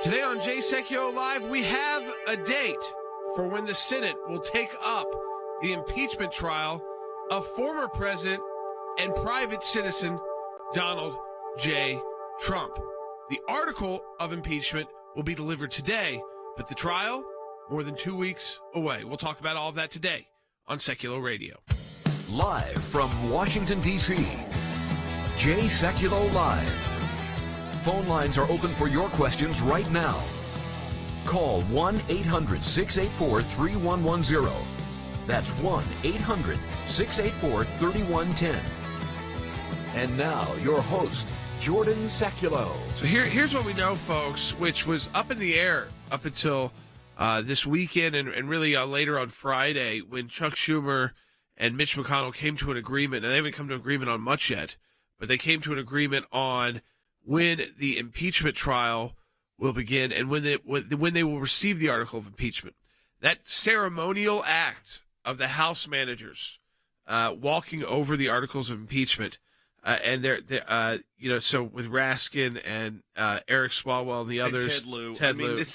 Today on Sekulow Live, we have a date for when the Senate will take up the impeachment trial of former president and private citizen Donald J. Trump. The article of impeachment will be delivered today, but the trial more than 2 weeks away. We'll talk about all of that today on Sekulow Radio. Live from Washington, D.C., Sekulow Live. Phone lines are open for your questions right now. Call 1-800-684-3110. That's 1-800-684-3110. And now, your host, Jordan Sekulow. So here's what we know, folks, which was up in the air up until this weekend and really later on Friday when Chuck Schumer and Mitch McConnell came to an agreement. And they haven't come to an agreement on much yet, but they came to an agreement on when the impeachment trial will begin and when they will receive the article of impeachment. That ceremonial act of the House managers walking over the articles of impeachment, and they're so with Raskin and Eric Swalwell and the others, Ted Lieu.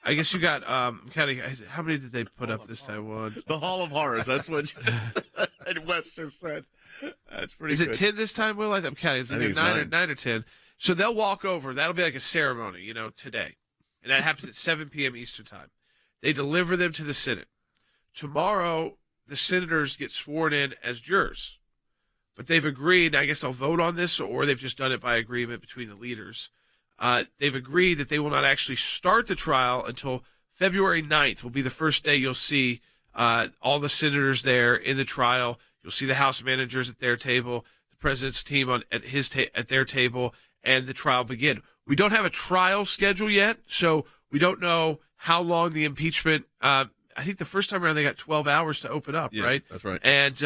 I guess you got how many did they put up this time? One. The Hall of Horrors. That's what West just said. That's pretty. Is good. it 10 this time, Will? I'm counting. Is it nine or 10? So they'll walk over. That'll be like a ceremony, today, and that happens at 7 p.m. Eastern time. They deliver them to the Senate. Tomorrow, the senators get sworn in as jurors, but they've agreed. I guess they'll vote on this, or they've just done it by agreement between the leaders. They've agreed that they will not actually start the trial until February 9th will be the first day you'll see all the senators there in the trial. You'll see the House managers at their table, the president's team at their table, and the trial begin. We don't have a trial schedule yet, so we don't know how long the impeachment. I think the first time around they got 12 hours to open up, yes, right? That's right. And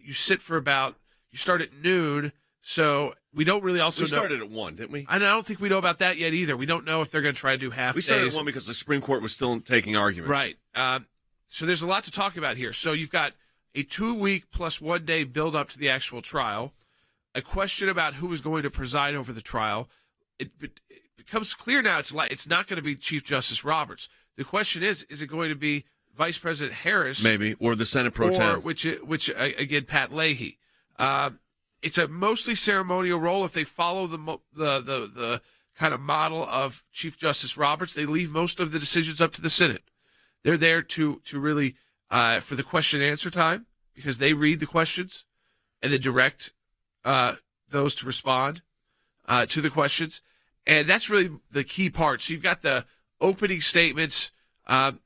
you sit for you start at noon, so we don't really also know. We started at 1, didn't we? I don't think we know about that yet either. We don't know if they're going to try to do half We days. started at 1 because the Supreme Court was still taking arguments. Right. So there's a lot to talk about here. So you've got a 2-week plus 1 day build up to the actual trial, a question about who is going to preside over the trial. It becomes clear now it's not going to be Chief Justice Roberts. The question is it going to be Vice President Harris? Maybe, or the Senate Pro Tem. Which again, Pat Leahy. It's a mostly ceremonial role. If they follow the kind of model of Chief Justice Roberts, they leave most of the decisions up to the Senate. They're there to really for the question and answer time because they read the questions and then direct those to respond to the questions. And that's really the key part. So you've got the opening statements,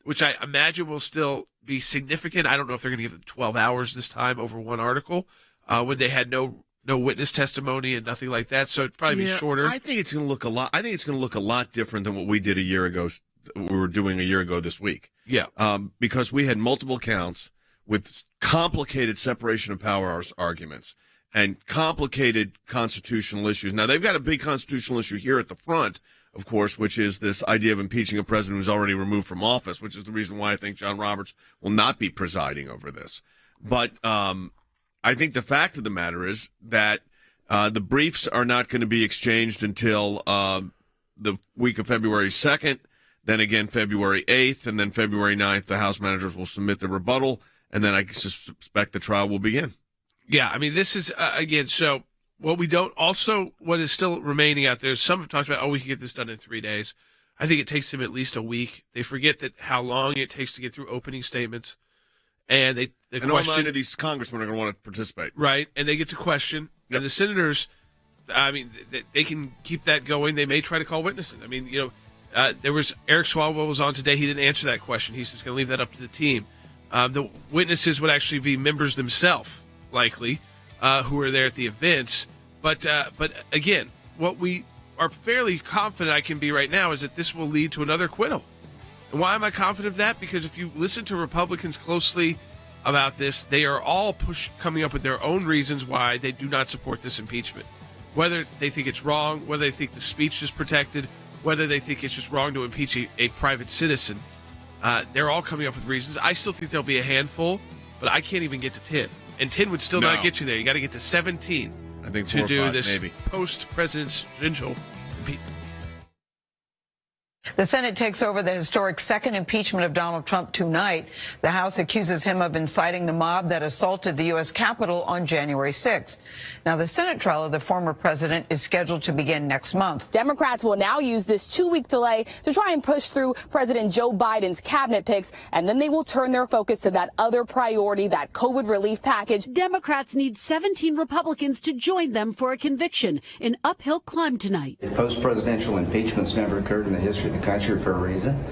which I imagine will still be significant. I don't know if they're going to give them 12 hours this time over one article when they had no witness testimony and nothing like that. So it'd probably be shorter. I think it's going to look a lot. I think it's going to look a lot different than what we did a year ago. We were doing a year ago this week. Yeah. Because we had multiple counts with complicated separation of powers arguments and complicated constitutional issues. Now, they've got a big constitutional issue here at the front, of course, which is this idea of impeaching a president who's already removed from office, which is the reason why I think John Roberts will not be presiding over this. But I think the fact of the matter is that the briefs are not going to be exchanged until the week of February 2nd, then again February 8th, and then February 9th, the House managers will submit the rebuttal, and then I suspect the trial will begin. Yeah, I mean, this is, again, so what is still remaining out there, some have talked about, we can get this done in 3 days. I think it takes them at least a week. They forget that how long it takes to get through opening statements. And all 9 of these congressmen are going to want to participate. Right, and they get to question. Yep. And the senators, I mean, they can keep that going. They may try to call witnesses. I mean, there was Eric Swalwell was on today. He didn't answer that question. He's just going to leave that up to the team. The witnesses would actually be members themselves, likely, who are there at the events. But again, what we are fairly confident I can be right now is that this will lead to another acquittal. And why am I confident of that? Because if you listen to Republicans closely about this, they are all coming up with their own reasons why they do not support this impeachment. Whether they think it's wrong, whether they think the speech is protected, whether they think it's just wrong to impeach a private citizen. They're all coming up with reasons. I still think there'll be a handful, but I can't even get to 10. And 10 would still not get you there. You got to get to 17 I think to do 5, this maybe. post-presidential impeachment. The Senate takes over the historic second impeachment of Donald Trump tonight. The House accuses him of inciting the mob that assaulted the U.S. Capitol on January 6th. Now, the Senate trial of the former president is scheduled to begin next month. Democrats will now use this 2-week delay to try and push through President Joe Biden's cabinet picks, and then they will turn their focus to that other priority, that COVID relief package. Democrats need 17 Republicans to join them for a conviction. An uphill climb tonight. Post-presidential impeachment's never occurred in the history of the country for a reason.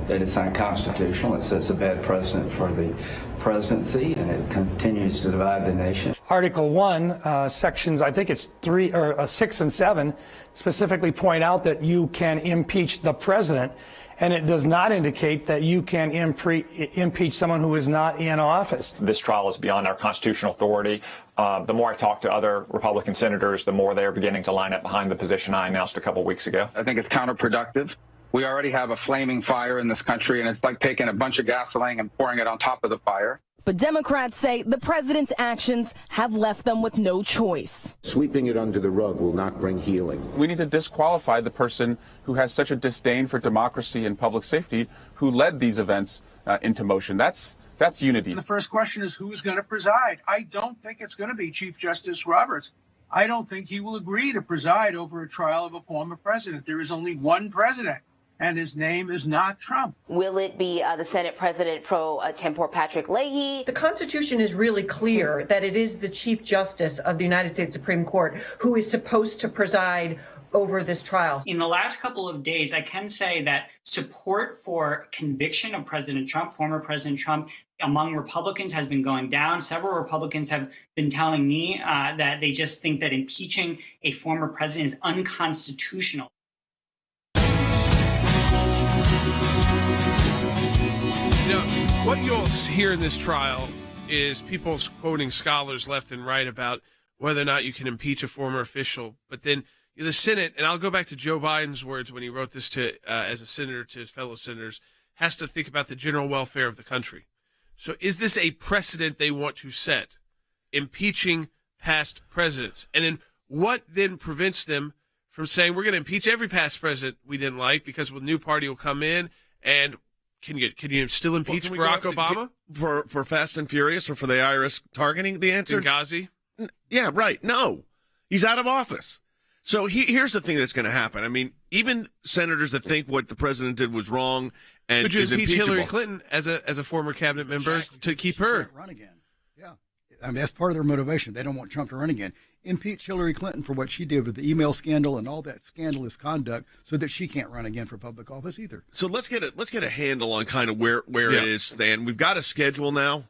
That it's unconstitutional. It sets a bad precedent for the presidency, and it continues to divide the nation. Article 1, sections, I think it's 6 and 7, specifically point out that you can impeach the president, and it does not indicate that you can impeach someone who is not in office. This trial is beyond our constitutional authority. The more I talk to other Republican senators, the more they are beginning to line up behind the position I announced a couple weeks ago. I think it's counterproductive. We already have a flaming fire in this country, and it's like taking a bunch of gasoline and pouring it on top of the fire. But Democrats say the president's actions have left them with no choice. Sweeping it under the rug will not bring healing. We need to disqualify the person who has such a disdain for democracy and public safety who led these events into motion. That's unity. The first question is who's going to preside. I don't think it's going to be Chief Justice Roberts. I don't think he will agree to preside over a trial of a former president. There is only one president, and his name is not Trump. Will it be the Senate President pro tempore Patrick Leahy? The Constitution is really clear that it is the Chief Justice of the United States Supreme Court who is supposed to preside over this trial. In the last couple of days, I can say that support for conviction of President Trump, former President Trump, among Republicans has been going down. Several Republicans have been telling me that they just think that impeaching a former president is unconstitutional. You know, what you'll hear in this trial is people quoting scholars left and right about whether or not you can impeach a former official. But then the Senate, and I'll go back to Joe Biden's words when he wrote this to as a senator to his fellow senators, has to think about the general welfare of the country. So is this a precedent they want to set, impeaching past presidents? And then what then prevents them from saying we're going to impeach every past president we didn't like because a new party will come in? And can you still impeach Barack Obama? For Fast and Furious or for the IRS targeting? The answer? Benghazi? Yeah, right. No. He's out of office. So here's the thing that's going to happen. I mean, even senators that think what the president did was wrong and could you is impeach impeachable. Hillary Clinton as a former cabinet member to keep her? Run again. Yeah. I mean, that's part of their motivation. They don't want Trump to run again. Impeach Hillary Clinton for what she did with the email scandal and all that scandalous conduct so that she can't run again for public office either. So let's get a handle on kind of where it is, Stan. We've got a schedule now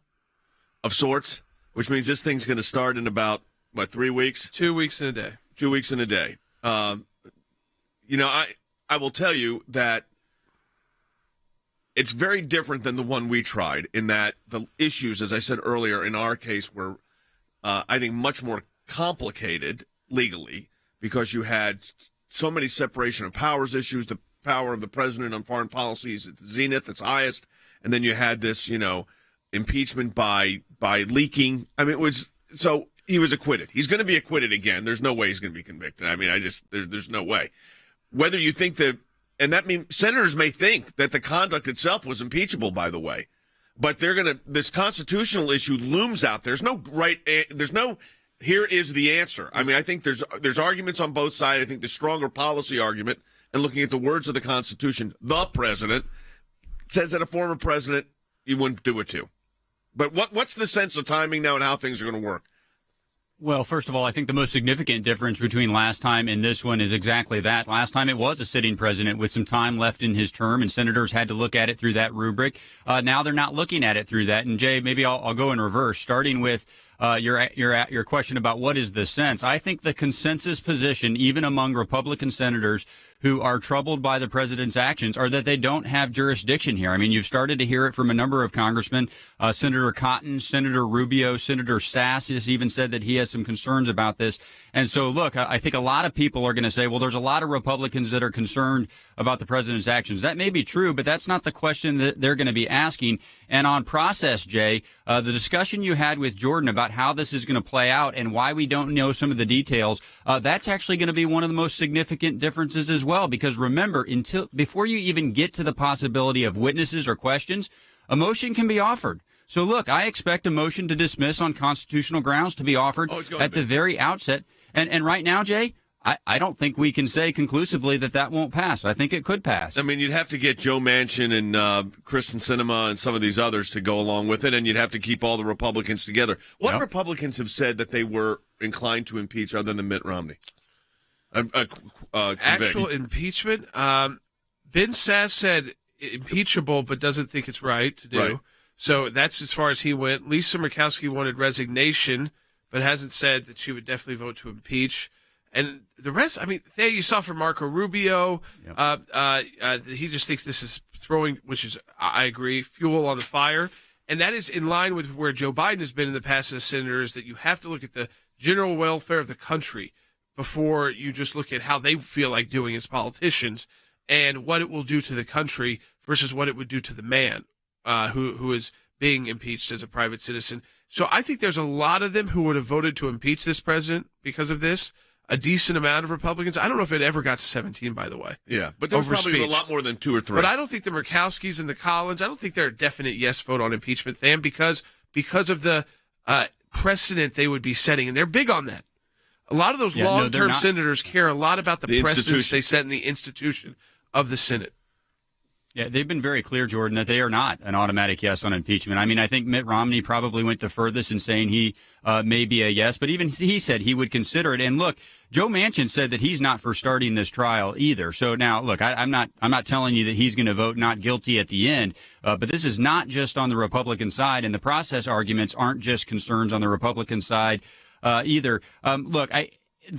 of sorts, which means this thing's going to start in about, 3 weeks? 2 weeks and a day. 2 weeks and a day. I will tell you that it's very different than the one we tried in that the issues, as I said earlier, in our case were, I think, much more complicated legally because you had so many separation of powers issues, the power of the president on foreign policy is at zenith, its highest, and then you had this, impeachment by leaking. I mean, so he was acquitted. He's going to be acquitted again. There's no way he's going to be convicted. I mean, there's no way. Whether you think and that means senators may think that the conduct itself was impeachable, by the way, but this constitutional issue looms out. There's no here is the answer. I mean, I think there's arguments on both sides. I think the stronger policy argument, and looking at the words of the Constitution, the president says that a former president, you wouldn't do it to. But what's the sense of timing now and how things are going to work? Well, first of all, I think the most significant difference between last time and this one is exactly that. Last time it was a sitting president with some time left in his term, and senators had to look at it through that rubric. Now they're not looking at it through that. And Jay, maybe I'll go in reverse, starting with your question about what is the sense. I think the consensus position, even among Republican senators who are troubled by the president's actions, are that they don't have jurisdiction here. I mean, you've started to hear it from a number of congressmen. Senator Cotton, Senator Rubio, Senator Sass has even said that he has some concerns about this. And so, look, I think a lot of people are going to say, well, there's a lot of Republicans that are concerned about the president's actions. That may be true, but that's not the question that they're going to be asking. And on process, Jay, the discussion you had with Jordan about how this is going to play out and why we don't know some of the details, that's actually going to be one of the most significant differences as well. Because remember, before you even get to the possibility of witnesses or questions, a motion can be offered. So look, I expect a motion to dismiss on constitutional grounds to be offered at the very outset. And right now, Jay, I don't think we can say conclusively that won't pass. I think it could pass. I mean, you'd have to get Joe Manchin and Kristen Sinema and some of these others to go along with it, and you'd have to keep all the Republicans together. What Republicans have said that they were inclined to impeach other than Mitt Romney? Actual impeachment? Ben Sass said impeachable, but doesn't think it's right to do. Right. So that's as far as he went. Lisa Murkowski wanted resignation, but hasn't said that she would definitely vote to impeach. And the rest, I mean, there you saw from Marco Rubio. He just thinks this is throwing, which is, I agree, fuel on the fire. And that is in line with where Joe Biden has been in the past as senator, is that you have to look at the general welfare of the country before you just look at how they feel like doing as politicians and what it will do to the country versus what it would do to the man who is being impeached as a private citizen. So I think there's a lot of them who would have voted to impeach this president because of this. A decent amount of Republicans. I don't know if it ever got to 17, by the way. Yeah, but there's probably a lot more than 2 or 3. But I don't think the Murkowskis and the Collins, I don't think they're a definite yes vote on impeachment, Tham, because of the precedent they would be setting. And they're big on that. A lot of those long-term senators care a lot about the precedents they set in the institution of the Senate. Yeah, they've been very clear, Jordan, that they are not an automatic yes on impeachment. I mean, I think Mitt Romney probably went the furthest in saying he may be a yes, but even he said he would consider it. And look, Joe Manchin said that he's not for starting this trial either. So now, look, I'm not telling you that he's going to vote not guilty at the end, but this is not just on the Republican side, and the process arguments aren't just concerns on the Republican side either. Look,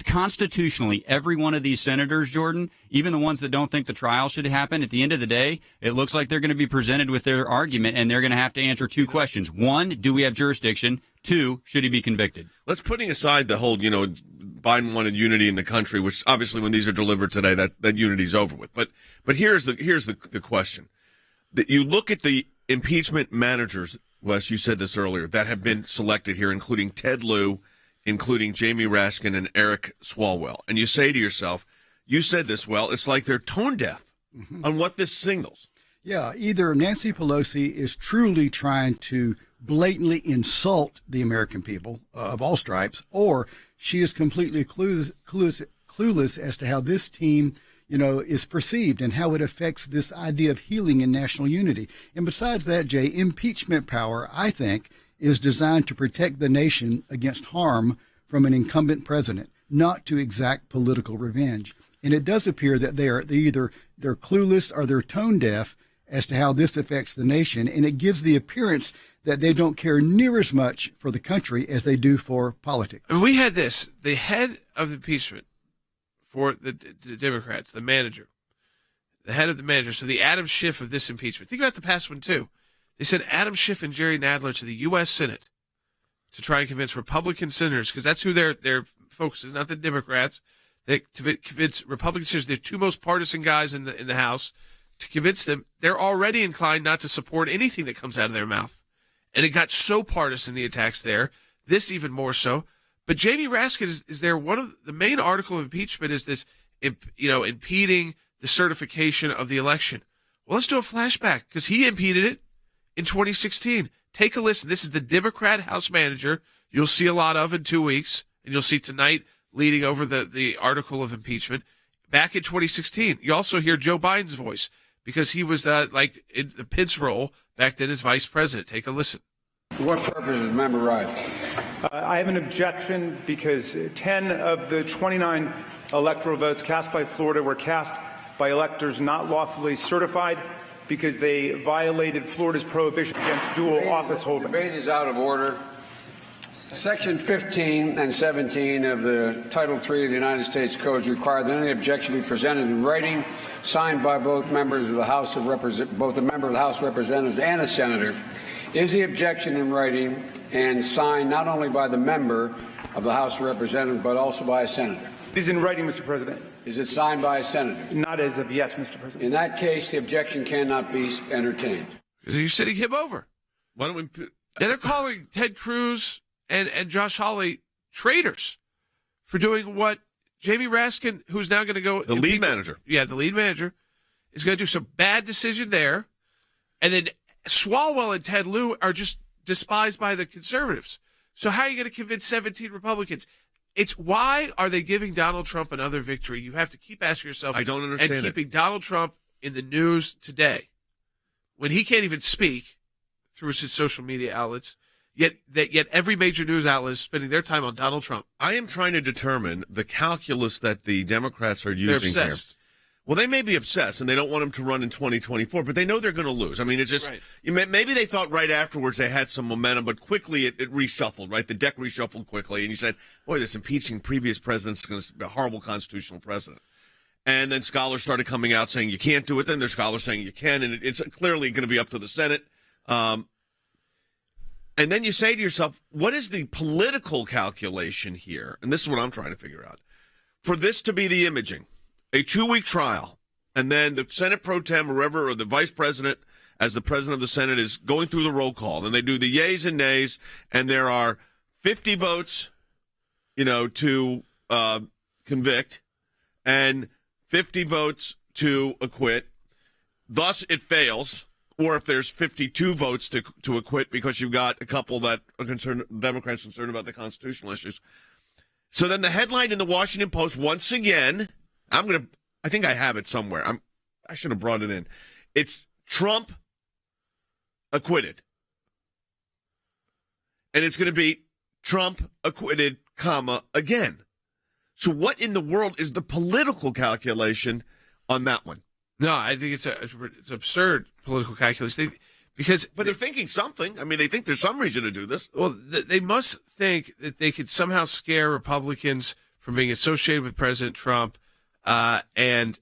constitutionally, every one of these senators, Jordan, even the ones that don't think the trial should happen, at the end of the day, it looks like they're going to be presented with their argument, and they're going to have to answer 2 questions. 1, do we have jurisdiction? 2, should he be convicted? Let's putting aside the whole, Biden wanted unity in the country, which obviously when these are delivered today, that unity's over with. But here's the question. That you look at the impeachment managers, Wes, you said this earlier, that have been selected here, including Ted Lieu, including Jamie Raskin and Eric Swalwell. And you say to yourself, you said this, well, it's like they're tone deaf on what this signals. Yeah, either Nancy Pelosi is truly trying to blatantly insult the American people of all stripes, or she is completely clueless as to how this team, is perceived and how it affects this idea of healing and national unity. And besides that, Jay, impeachment power, I think, is designed to protect the nation against harm from an incumbent president, not to exact political revenge. And it does appear that they're clueless or they're tone deaf as to how this affects the nation, and it gives the appearance that they don't care near as much for the country as they do for politics. And we had this, the head of the impeachment for the Democrats, the head of the manager, so the Adam Schiff of this impeachment. Think about the past one, too. They sent Adam Schiff and Jerry Nadler to the U.S. Senate to try and convince Republican senators, because that's who their focus is, not the Democrats. They convince Republican senators, they're 2 most partisan guys in the House, to convince them they're already inclined not to support anything that comes out of their mouth. And it got so partisan, the attacks there, this even more so. But Jamie Raskin is there. One of the main article of impeachment is this, impeding the certification of the election. Well, let's do a flashback, because he impeded it in 2016. Take a listen. This is the Democrat House manager you'll see a lot of in 2 weeks, and you'll see tonight leading over the article of impeachment. Back in 2016, you also hear Joe Biden's voice, because he was like in the Pence role back then as vice president. Take a listen. For what purpose does the member rise? I have an objection because 10 of the 29 electoral votes cast by Florida were cast by electors not lawfully certified because they violated Florida's prohibition against dual office holding. Debate is out of order. Section 15 and 17 of the Title III of the United States Codes require that any objection be presented in writing, signed by both members of the House of both a member of the House of Representatives and a senator. Is the objection in writing and signed not only by the member of the House of Representatives but also by a senator? It is in writing, Mr. President. Is it signed by a senator? Not as of yet, Mr. President. In that case, the objection cannot be entertained. Because you're sitting him over. Why don't we? Yeah, they're calling Ted Cruz and Josh Hawley traitors for doing what Jamie Raskin, who's now going to go... The lead manager. Yeah, the lead manager is going to do some bad decision there. And then Swalwell and Ted Lieu are just despised by the conservatives. So how are you going to convince 17 Republicans? It's why are they giving Donald Trump another victory? You have to keep asking yourself. I don't understand and keeping Donald Trump in the news today when he can't even speak through his social media outlets. Yet every major news outlet is spending their time on Donald Trump. I am trying to determine the calculus that the Democrats are using They're here. obsessed. Well, they may be obsessed, and they don't want him to run in 2024, but they know they're going to lose. I mean, it's just maybe they thought right afterwards they had some momentum, but quickly it reshuffled, right? The deck reshuffled quickly, and you said, boy, this impeaching previous president is going to be a horrible constitutional president. And then scholars started coming out saying you can't do it. Then there's scholars saying you can, and it's clearly going to be up to the Senate. And then you say to yourself, what is the political calculation here? And this is what I'm trying to figure out. For this to be the imaging, a 2-week trial, and then the Senate pro tem or the vice president as the president of the Senate is going through the roll call, and they do the yays and nays, and there are 50 votes, to convict, and 50 votes to acquit. Thus, it fails. Or if there's 52 votes to acquit because you've got a couple that are Democrats concerned about the constitutional issues. So then the headline in the Washington Post, once again, I think I have it somewhere. I should have brought it in. It's Trump acquitted. And it's going to be Trump acquitted, again. So what in the world is the political calculation on that one? No, I think it's absurd political calculus. But they're thinking something. I mean, they think there's some reason to do this. Well, they must think that they could somehow scare Republicans from being associated with President Trump, and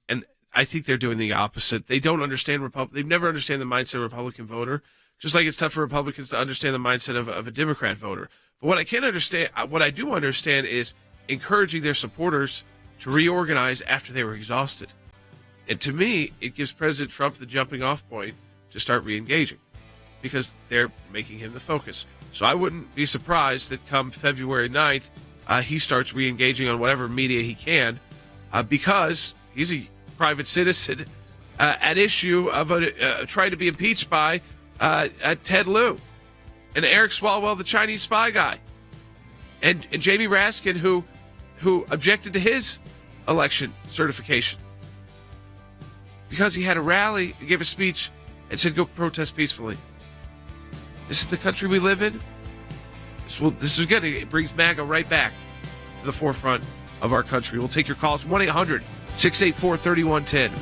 I think they're doing the opposite. They don't understand They've never understand the mindset of a Republican voter, just like it's tough for Republicans to understand the mindset of a Democrat voter. But what I do understand is encouraging their supporters to reorganize after they were exhausted. And to me, it gives President Trump the jumping off point to start re-engaging because they're making him the focus. So I wouldn't be surprised that come February 9th, he starts re-engaging on whatever media he can because he's a private citizen at issue of trying to be impeached by Ted Lieu and Eric Swalwell, the Chinese spy guy, and Jamie Raskin, who objected to his election certification. Because he had a rally, he gave a speech, and said, go protest peacefully. This is the country we live in. This is good. It brings MAGA right back to the forefront of our country. We'll take your calls, 1-800-684-3110.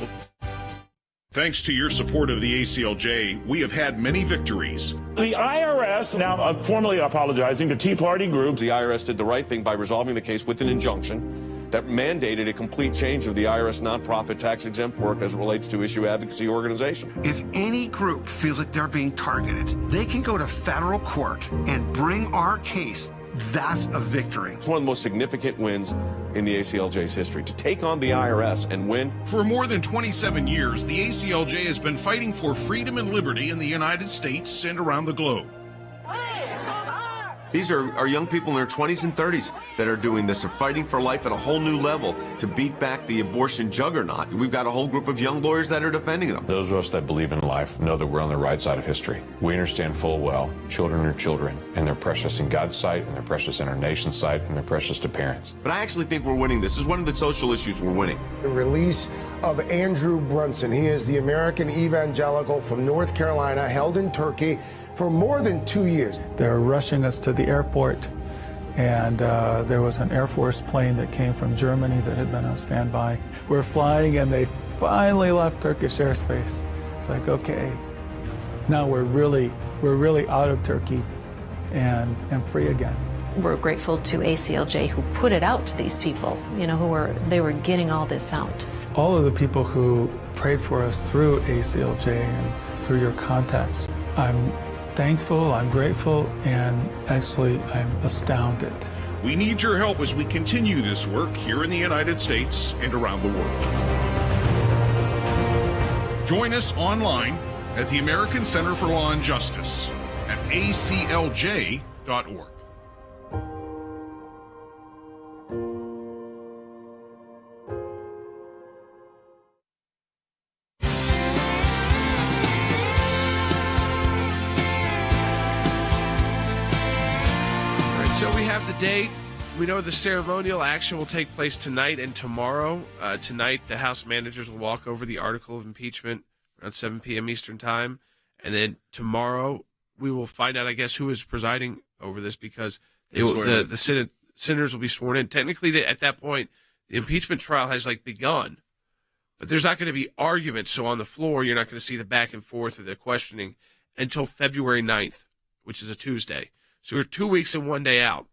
Thanks to your support of the ACLJ, we have had many victories. The IRS now formally apologizing to Tea Party groups. The IRS did the right thing by resolving the case with an injunction that mandated a complete change of the IRS nonprofit tax-exempt work as it relates to issue advocacy organization. If any group feels like they're being targeted, they can go to federal court and bring our case. That's a victory. It's one of the most significant wins in the ACLJ's history, to take on the IRS and win. For more than 27 years, the ACLJ has been fighting for freedom and liberty in the United States and around the globe. These are young people in their 20s and 30s that are doing this. They're fighting for life at a whole new level to beat back the abortion juggernaut. We've got a whole group of young lawyers that are defending them. Those of us that believe in life know that we're on the right side of history. We understand full well children are children, and they're precious in God's sight, and they're precious in our nation's sight, and they're precious to parents. But I actually think we're winning this. This is one of the social issues we're winning. The release of Andrew Brunson. He is the American evangelical from North Carolina, held in Turkey for more than 2 years. They're rushing us to the airport, and there was an Air Force plane that came from Germany that had been on standby. We're flying, and they finally left Turkish airspace. It's like, okay, now we're really out of Turkey and free again. We're grateful to ACLJ who put it out to these people, they were getting all this out. All of the people who prayed for us through ACLJ and through your contacts, I'm thankful, I'm grateful, and actually I'm astounded. We need your help as we continue this work here in the United States and around the world. Join us online at the American Center for Law and Justice at aclj.org. So we have the date. We know the ceremonial action will take place tonight and tomorrow. Tonight, the House managers will walk over the article of impeachment around 7 p.m. Eastern time. And then tomorrow, we will find out, I guess, who is presiding over this, because the senators will be sworn in. Technically, at that point, the impeachment trial has begun, but there's not going to be arguments. So on the floor, you're not going to see the back and forth of the questioning until February 9th, which is a Tuesday. So we're 2 weeks and 1 day out.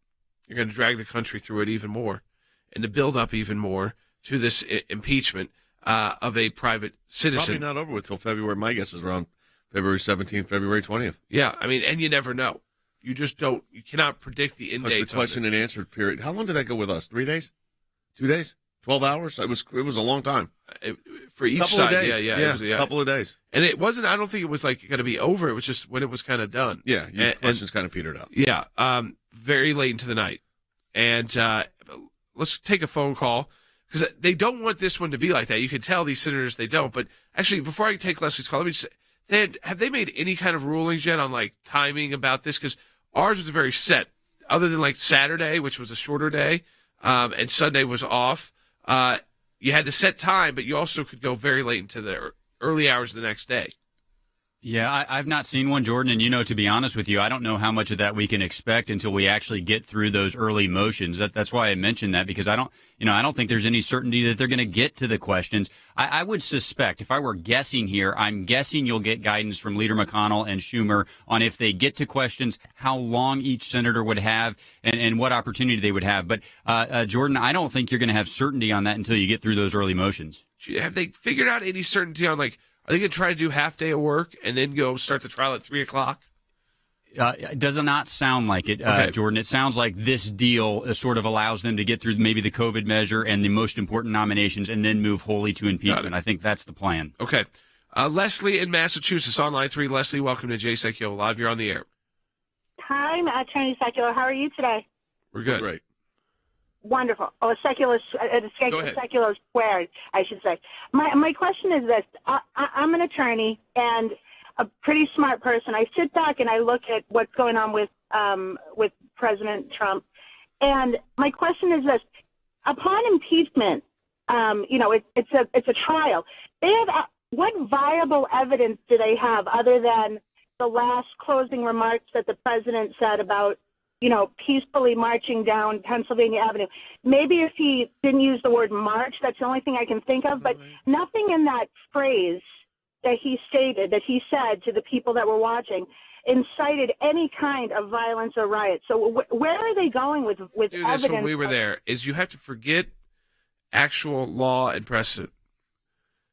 You're going to drag the country through it even more and to build up even more to this impeachment of a private citizen. Probably not over with till February. My guess is around February 17th, February 20th. Yeah, I mean, and you never know. You just don't. You cannot predict the end dates. The question and answer period. How long did that go with us? 3 days? 2 days? 12 hours? It was a long time. For each couple side. Of days. Yeah, a couple of days. And it wasn't, I don't think it was going to be over. It was just when it was kind of done. Yeah, your questions kind of petered out. Yeah, very late into the night. And let's take a phone call, because they don't want this one to be like that. You can tell these senators they don't. But actually, before I take Leslie's call, let me just say, have they made any kind of rulings yet on timing about this? Because ours was very set, other than Saturday, which was a shorter day, and Sunday was off. You had the set time, but you also could go very late into the early hours of the next day. Yeah, I've not seen one, Jordan, and to be honest with you, I don't know how much of that we can expect until we actually get through those early motions. That's why I mentioned that, because I don't think there's any certainty that they're going to get to the questions. I would suspect, if I were guessing here, I'm guessing you'll get guidance from Leader McConnell and Schumer on if they get to questions, how long each senator would have and what opportunity they would have. But, Jordan, I don't think you're going to have certainty on that until you get through those early motions. Have they figured out any certainty on are they going to try to do half day of work and then go start the trial at 3:00? It does not sound like it, okay. Jordan. It sounds like this deal sort of allows them to get through maybe the COVID measure and the most important nominations and then move wholly to impeachment. I think that's the plan. Okay. Leslie in Massachusetts on line 3. Leslie, welcome to Jay Sekulow Live. You're on the air. Hi, Attorney Sekulow. How are you today? We're good. Great. Wonderful. Oh, Sekulow squared, I should say. My question is this. I'm an attorney and a pretty smart person. I sit back and I look at what's going on with President Trump. And my question is this. Upon impeachment, it's a trial. They have what viable evidence do they have other than the last closing remarks that the president said about peacefully marching down Pennsylvania Avenue? Maybe if he didn't use the word march, that's the only thing I can think of, but nothing in that phrase that he stated, that he said to the people that were watching, incited any kind of violence or riot. So where are they going with evidence? This when we were there is you have to forget actual law and precedent.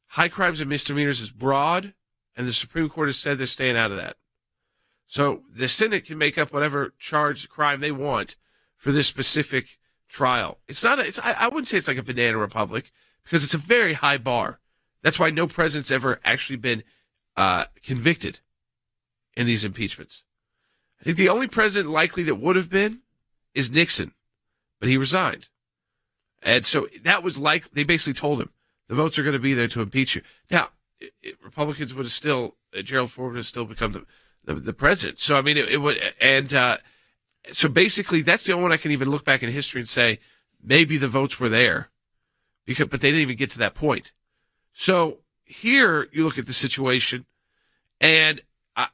High crimes and misdemeanors is broad, and the Supreme Court has said they're staying out of that. So the Senate can make up whatever crime they want for this specific trial. I wouldn't say it's like a banana republic, because it's a very high bar. That's why no president's ever actually been convicted in these impeachments. I think the only president likely that would have been is Nixon, but he resigned. And so that was they basically told him the votes are going to be there to impeach you. Now, Republicans would have still, Gerald Ford would have still become the president. So, I mean, it would, and so basically that's the only one I can even look back in history and say maybe the votes were there, but they didn't even get to that point. So here you look at the situation, and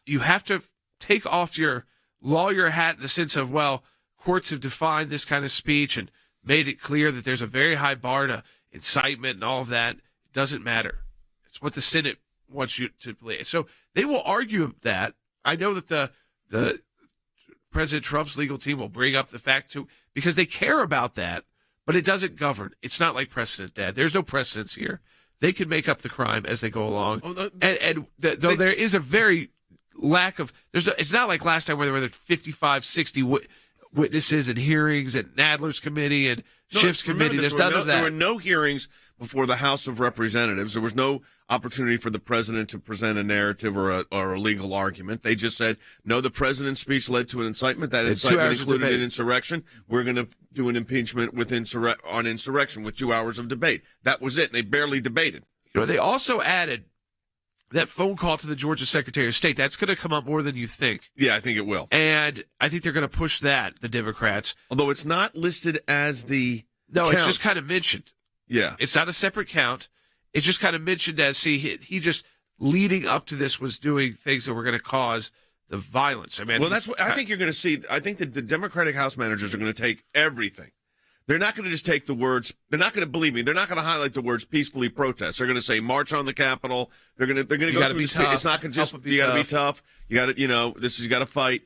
you have to take off your lawyer hat in the sense of, well, courts have defined this kind of speech and made it clear that there's a very high bar to incitement and all of that. It doesn't matter. It's what the Senate wants you to believe. So they will argue that. I know that the President Trump's legal team will bring up the fact too, because they care about that, but it doesn't govern. It's not like precedent, Dad. There's no precedence here. They can make up the crime as they go along. Though there is a very lack of, it's not like last time where there were 55, 60 witnesses and hearings and Nadler's committee and Schiff's committee. There's none of that. There were no hearings before the House of Representatives. There was no opportunity for the president to present a narrative or a legal argument. They just said, no, the president's speech led to an incitement. That incitement included an insurrection. We're going to do an impeachment on insurrection with 2 hours of debate. That was it. And they barely debated. They also added that phone call to the Georgia Secretary of State, that's going to come up more than you think. Yeah, I think it will. And I think they're going to push that, the Democrats. Although it's not listed as the count. It's just kind of mentioned. Yeah. It's not a separate count. It's just kind of mentioned as, he just leading up to this was doing things that were going to cause the violence. I mean, well, that's what I think you're going to see. I think that the Democratic House managers are going to take everything. They're not going to just take the words. They're not going to believe me. They're not going to highlight the words peacefully protest. They're going to say march on the Capitol. They're going to go through the speech. It's not going to just you got to be tough. You got to you got to fight.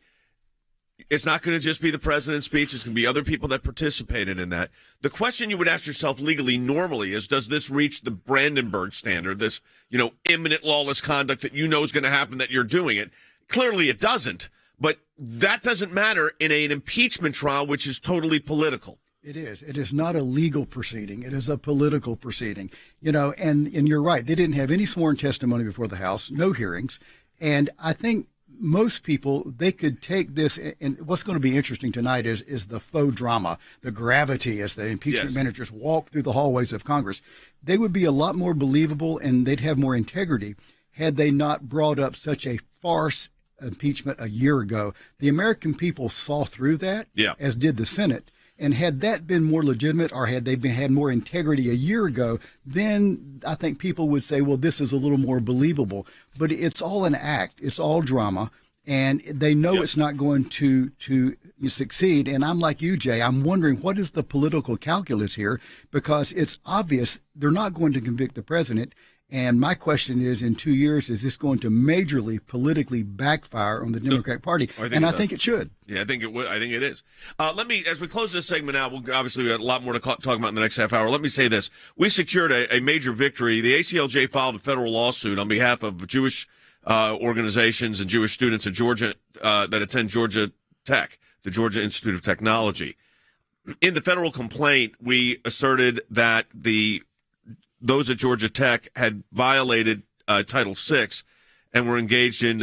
It's not going to just be the president's speech. It's going to be other people that participated in that. The question you would ask yourself legally normally is, does this reach the Brandenburg standard? This imminent lawless conduct that is going to happen, that you're doing it. Clearly, it doesn't. But that doesn't matter in an impeachment trial, which is totally political. It is. It is not a legal proceeding. It is a political proceeding. And you're right. They didn't have any sworn testimony before the House, no hearings. And I think most people, they could take this, and what's going to be interesting tonight is the faux drama, the gravity as the impeachment managers walk through the hallways of Congress. They would be a lot more believable, and they'd have more integrity had they not brought up such a farce impeachment a year ago. The American people saw through that, as did the Senate. And had that been more legitimate, or had they had more integrity a year ago, then I think people would say, well, this is a little more believable. But it's all an act. It's all drama. And they know it's not going to succeed. And I'm like you, Jay. I'm wondering, what is the political calculus here? Because it's obvious they're not going to convict the president. And my question is, in 2 years, is this going to majorly politically backfire on the Democratic Party? I think it should. Yeah, I think it would. I think it is. Let me, as we close this segment out, we'll obviously we got a lot more to talk about in the next half hour. Let me say this. We secured a major victory. The ACLJ filed a federal lawsuit on behalf of Jewish organizations and Jewish students at Georgia that attend Georgia Tech, the Georgia Institute of Technology. In the federal complaint, we asserted that those at Georgia Tech had violated Title VI and were engaged in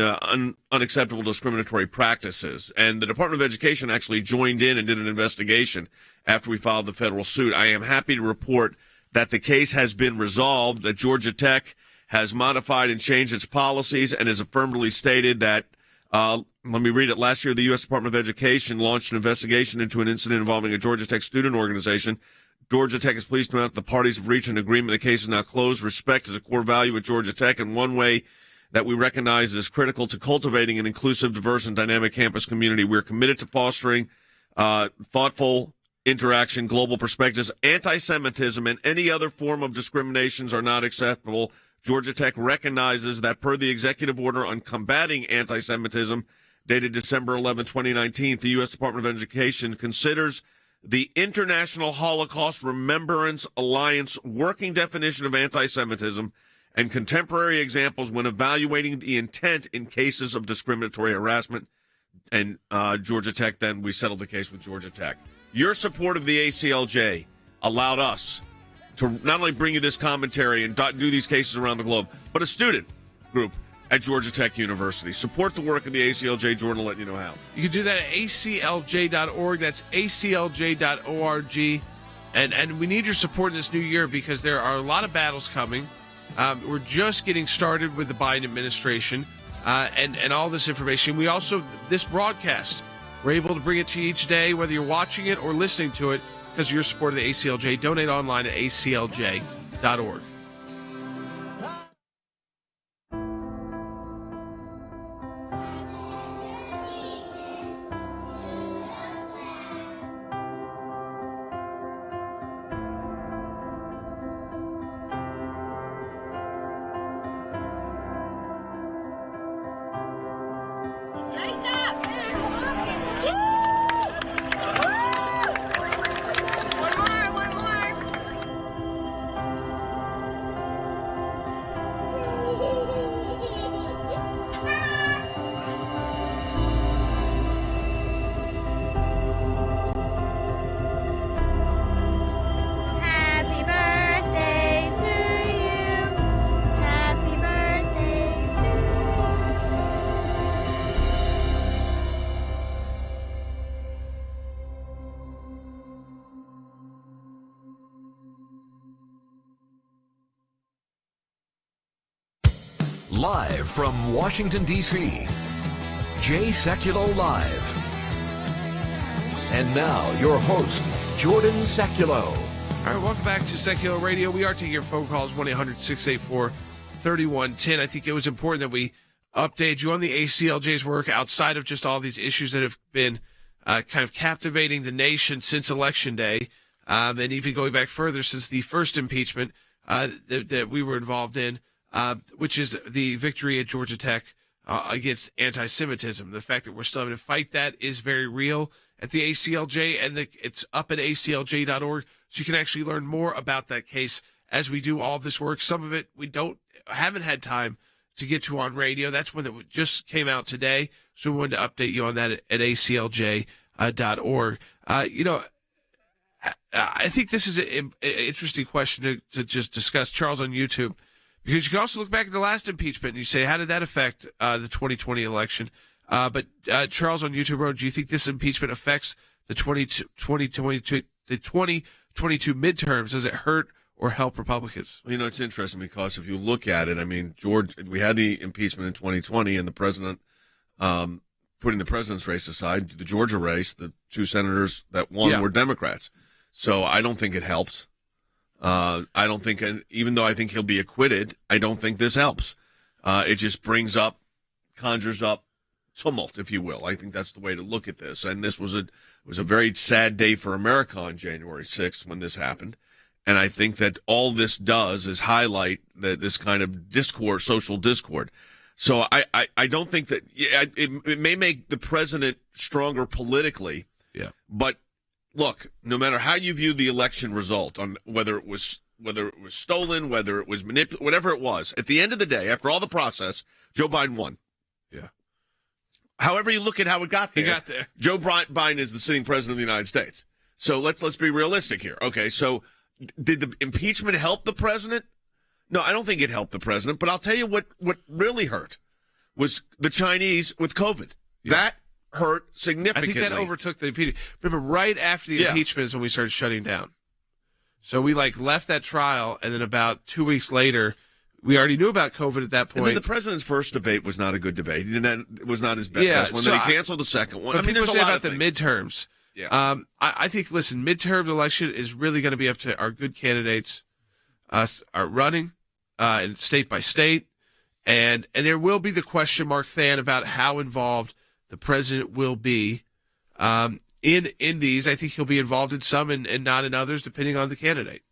unacceptable discriminatory practices. And the Department of Education actually joined in and did an investigation after we filed the federal suit. I am happy to report that the case has been resolved, that Georgia Tech has modified and changed its policies and has affirmatively stated that, let me read it, last year the U.S. Department of Education launched an investigation into an incident involving a Georgia Tech student organization. Georgia Tech is pleased to note the parties have reached an agreement. The case is now closed. Respect is a core value at Georgia Tech, and one way that we recognize is critical to cultivating an inclusive, diverse, and dynamic campus community. We're committed to fostering thoughtful interaction, global perspectives. Anti-Semitism and any other form of discriminations are not acceptable. Georgia Tech recognizes that per the executive order on combating anti-Semitism, dated December 11, 2019, the U.S. Department of Education considers the International Holocaust Remembrance Alliance working definition of anti-Semitism and contemporary examples when evaluating the intent in cases of discriminatory harassment. And Georgia Tech, then we settled the case with Georgia Tech. Your support of the ACLJ allowed us to not only bring you this commentary and do these cases around the globe, but a student group at Georgia Tech University. Support the work of the ACLJ. Jordan will let you know how. You can do that at aclj.org. That's aclj.org. And we need your support in this new year because there are a lot of battles coming. We're just getting started with the Biden administration and all this information. We also, this broadcast, we're able to bring it to you each day, whether you're watching it or listening to it, because of your support of the ACLJ. Donate online at aclj.org. Live from Washington, D.C., Jay Sekulow Live. And now, your host, Jordan Sekulow. All right, welcome back to Sekulow Radio. We are taking your phone calls, 1-800-684-3110. I think it was important that we update you on the ACLJ's work outside of just all these issues that have been kind of captivating the nation since Election Day, and even going back further since the first impeachment that we were involved in, which is the victory at Georgia Tech against anti-Semitism. The fact that we're still having to fight that is very real at the ACLJ, and it's up at aclj.org, so you can actually learn more about that case as we do all of this work. Some of it we haven't had time to get to on radio. That's one that just came out today, so we wanted to update you on that at aclj.org. I think this is an interesting question to just discuss, Charles, on YouTube, because you can also look back at the last impeachment and you say, how did that affect the 2020 election? But Charles on YouTube wrote, do you think this impeachment affects the 2022 midterms? Does it hurt or help Republicans? Well, it's interesting because if you look at it, I mean, we had the impeachment in 2020 and the president, putting the president's race aside, the Georgia race, the two senators that won were Democrats. So I don't think it helps. I don't think, even though I think he'll be acquitted, I don't think this helps. It just conjures up tumult, if you will. I think that's the way to look at this. And this was a very sad day for America on January 6th when this happened. And I think that all this does is highlight this kind of discord, social discord. So I don't think that it may make the president stronger politically. Yeah. But look, no matter how you view the election result, on whether it was stolen, whether it was manipulated, whatever it was, at the end of the day, after all the process, Joe Biden won. Yeah. However you look at how it got there, Joe Biden is the sitting president of the United States. So let's be realistic here. Okay, so did the impeachment help the president? No, I don't think it helped the president. But I'll tell you what really hurt was the Chinese with COVID. Yeah. That hurt significantly. I think that overtook the impeachment. Remember, right after the impeachment is when we started shutting down. So we left that trial, and then about 2 weeks later, we already knew about COVID at that point. And then the president's first debate was not a good debate. It was not his best one. Then he canceled the second one. But there's a say lot about of the midterms. Yeah. I think, listen, midterm election is really going to be up to our good candidates, us are running, state by state, and there will be the question mark, Than, about how involved the president will be in these. I think he'll be involved in some and not in others, depending on the candidate.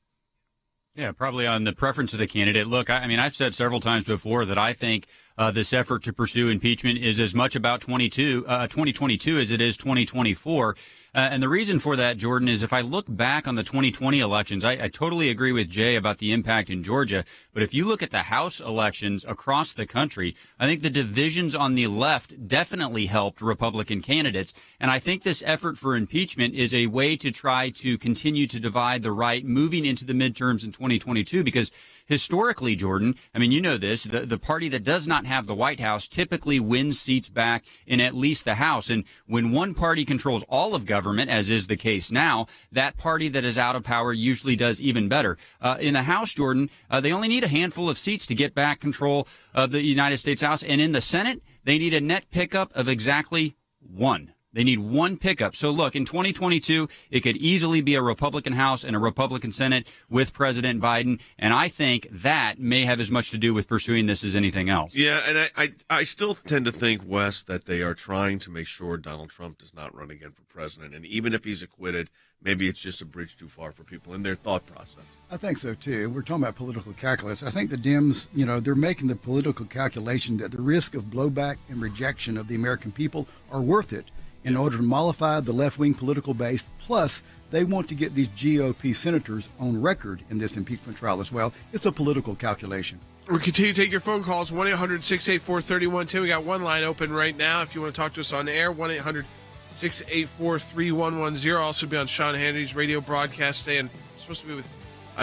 Yeah, probably on the preference of the candidate. Look, I mean, I've said several times before that I think this effort to pursue impeachment is as much about 2022 as it is 2024. And the reason for that, Jordan, is if I look back on the 2020 elections, I totally agree with Jay about the impact in Georgia. But if you look at the House elections across the country, I think the divisions on the left definitely helped Republican candidates. And I think this effort for impeachment is a way to try to continue to divide the right moving into the midterms in 2022, because historically, Jordan, I mean, you know this, the party that does not have the White House typically wins seats back in at least the House. And when one party controls all of government, as is the case now, that party that is out of power usually does even better. In the House, Jordan, they only need a handful of seats to get back control of the United States House. And in the Senate, they need a net pickup of exactly one. They need one pickup. So look, in 2022, it could easily be a Republican House and a Republican Senate with President Biden. And I think that may have as much to do with pursuing this as anything else. Yeah, and I still tend to think, Wes, that they are trying to make sure Donald Trump does not run again for president. And even if he's acquitted, maybe it's just a bridge too far for people in their thought process. I think so, too. We're talking about political calculus. I think the Dems, they're making the political calculation that the risk of blowback and rejection of the American people are worth it in order to mollify the left-wing political base. Plus, they want to get these GOP senators on record in this impeachment trial as well. It's a political calculation. We continue to take your phone calls, 1-800-684-3110. We got one line open right now. If you want to talk to us on the air, 1-800-684-3110. Also be on Sean Hannity's radio broadcast today. And supposed to be with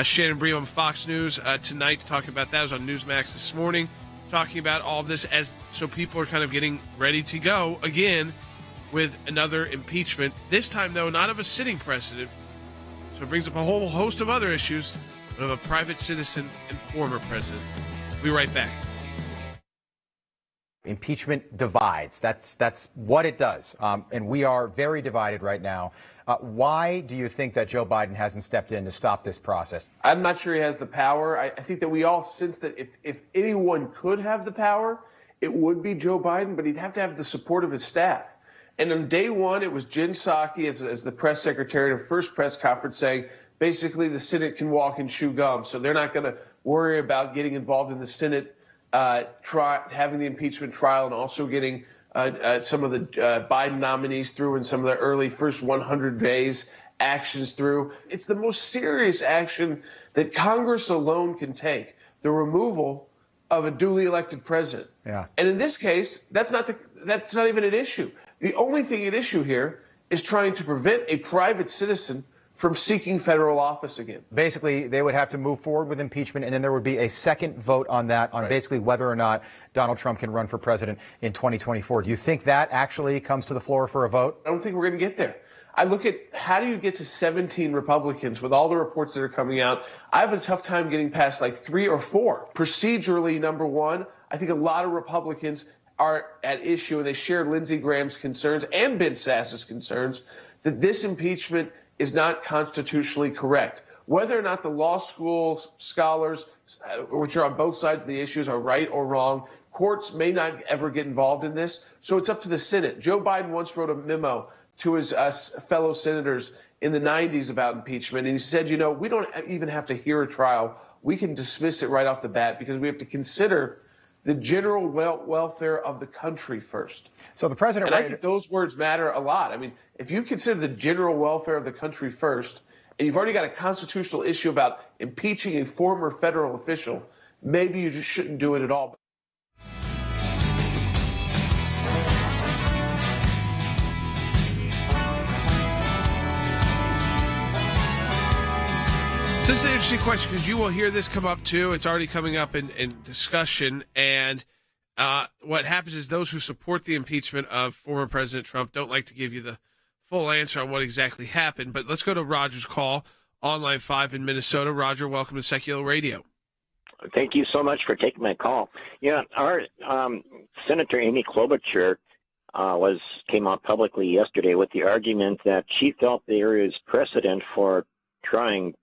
Shannon Bream on Fox News tonight to talk about that. I was on Newsmax this morning talking about all of this so people are kind of getting ready to go again with another impeachment. This time, though, not of a sitting president. So it brings up a whole host of other issues, but of a private citizen and former president. We'll be right back. Impeachment divides. That's what it does. And we are very divided right now. Why do you think that Joe Biden hasn't stepped in to stop this process? I'm not sure he has the power. I think that we all sense that if anyone could have the power, it would be Joe Biden, but he'd have to have the support of his staff. And on day one, it was Jen Psaki as the press secretary at her first press conference saying, basically, the Senate can walk and chew gum. So they're not going to worry about getting involved in the Senate having the impeachment trial and also getting some of the Biden nominees through and some of the early first 100 days actions through. It's the most serious action that Congress alone can take, the removal of a duly elected president. Yeah. And in this case, that's not even an issue. The only thing at issue here is trying to prevent a private citizen from seeking federal office again. Basically, they would have to move forward with impeachment, and then there would be a second vote on that, on basically whether or not Donald Trump can run for president in 2024. Do you think that actually comes to the floor for a vote? I don't think we're going to get there. I look at how do you get to 17 Republicans with all the reports that are coming out. I have a tough time getting past like 3 or 4. Procedurally, number one, I think a lot of Republicans are at issue, and they share Lindsey Graham's concerns and Ben Sass's concerns that this impeachment is not constitutionally correct. Whether or not the law school scholars, which are on both sides of the issues, are right or wrong, courts may not ever get involved in this. So it's up to the Senate. Joe Biden once wrote a memo to his fellow senators in the 90s about impeachment, and he said, you know, we don't even have to hear a trial. We can dismiss it right off the bat because we have to consider the general welfare of the country first. So the president, and I think those words matter a lot. I mean, if you consider the general welfare of the country first, and you've already got a constitutional issue about impeaching a former federal official, maybe you just shouldn't do it at all. So this is an interesting question because you will hear this come up too. It's already coming up in discussion. And what happens is those who support the impeachment of former President Trump don't like to give you the full answer on what exactly happened. But let's go to Roger's call on line 5 in Minnesota. Roger, welcome to Sekulow Radio. Thank you so much for taking my call. Yeah, our Senator Amy Klobuchar came out publicly yesterday with the argument that she felt there is precedent for trying